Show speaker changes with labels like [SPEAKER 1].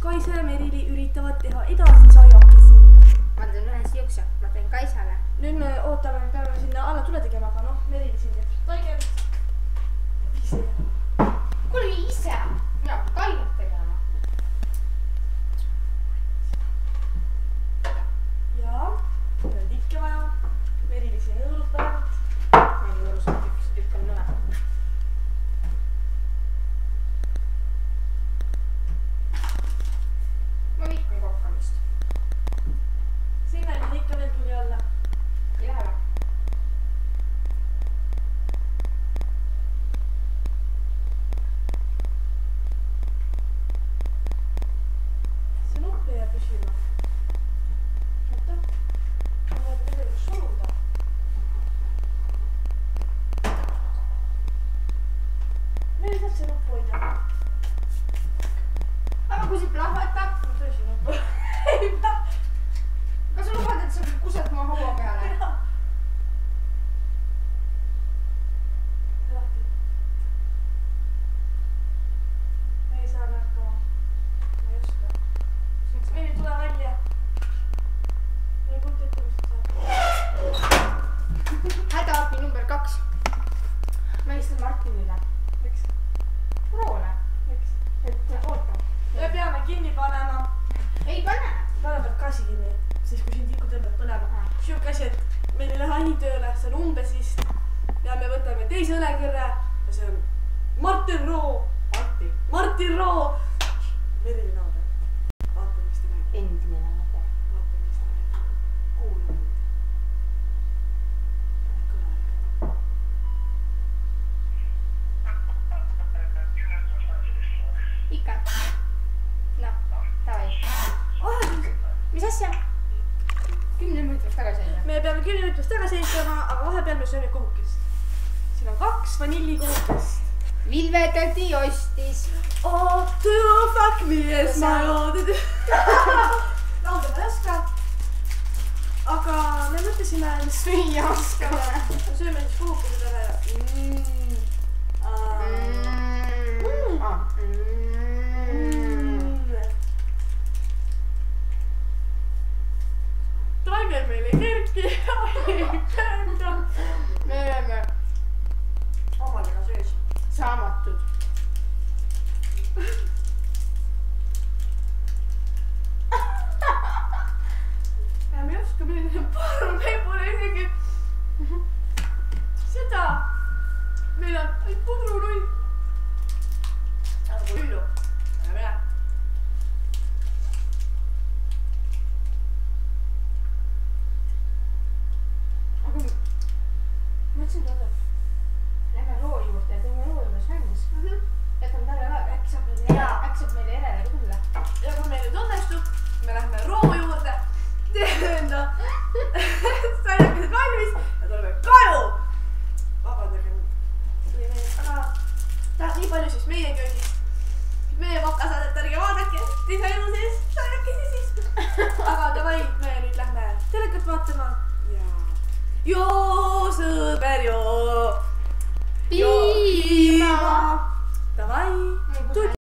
[SPEAKER 1] Kaisa ja Merili üritavad teha edasi saiakesi.
[SPEAKER 2] Ma teen ühe siukse, ma teen Kaisale.
[SPEAKER 1] Nüüd me ootame, peame sinna alla tule tegema, aga noh, Merili siin teeb taigel. Ise.
[SPEAKER 2] Kuule ise, mina pean taiget tegema.
[SPEAKER 1] Jaa, meil on tikke vaja. Merili siin õõlub päevalt.
[SPEAKER 2] Ma ei võru seda tükk on nõne. Ma vihkan kokkamist.
[SPEAKER 1] Sinna ei lähe ikka veel tuli alla.
[SPEAKER 2] Ei lähe või?
[SPEAKER 1] See nupp ei jää püsima. Oota. Ma vaja midagi suruda. Meil saab see nupp hoida.
[SPEAKER 2] Aga kui see plahvatab?
[SPEAKER 1] Ma tõsi nupp. Ei pea.
[SPEAKER 2] Kas sa lubad, et sa kused mu haua peale?
[SPEAKER 1] Lahti. Ei saa märkama. Ma ei oska. Meil ei tule välja. Ma ei kujuta ette, mis saab.
[SPEAKER 2] Hädaabi number 2. Ma helistan Martinile.
[SPEAKER 1] Miks?
[SPEAKER 2] Proole.
[SPEAKER 1] Miks?
[SPEAKER 2] Et oota.
[SPEAKER 1] Me peame kinni panema.
[SPEAKER 2] Ei pane.
[SPEAKER 1] Pane peab gaasi kinni, siis kui siin tikud tõmbab põlema. Siuke asi, et meil ei lähe ahi tööle, see on umbes vist. Ja me võtame teise õlekõrre ja see on Martin Roo. Martin Roo. Merili naaber. Vaata, mis ta räägib.
[SPEAKER 2] Endine naaber.
[SPEAKER 1] Vaata, mis ta räägib. Kuule mind. Pane kõlale.
[SPEAKER 2] Ikka. Noh, davai. Mis asja? 10 minutit tagasi on.
[SPEAKER 1] Me peame 10 minutist tagasi ehitama, aga vahepeal me sööme kohukest. Siin on 2 vanillikohukest.
[SPEAKER 2] Vilve tädi ostis.
[SPEAKER 1] Oh, do you fuck me as my old? Laulda ma ei oska. Aga me mõtlesime, mis
[SPEAKER 2] Süüa oskame.
[SPEAKER 1] me sööme siis kohukesed ära ja Taigel meil ei kerki.
[SPEAKER 2] Me oleme
[SPEAKER 1] Omadega söös.
[SPEAKER 2] saamatud.
[SPEAKER 1] Ja me ei oska midagi parem, meil pole isegi seda. Meil on pudrunull. Aga hullu. Aga mine.
[SPEAKER 2] Aga mõtlesin, et lähme roo juurde ja teeme roo juures valmis. Jätame talle ka, äkki saab meile järele ka tulla.
[SPEAKER 1] Ja kui meil nüüd õnnestub, me lähme roo juurde. Teeme enda saiakesed valmis ja tuleme kaju. Vabandage mind. Tuli meile, aga tahab nii palju siis meie köögist. Meie vakasaadet, ärge vaadake. Teise elu sees saiakesi siis. Aga davai, me nüüd lähme telekat vaatama. Joo sõber joo.
[SPEAKER 2] Piima.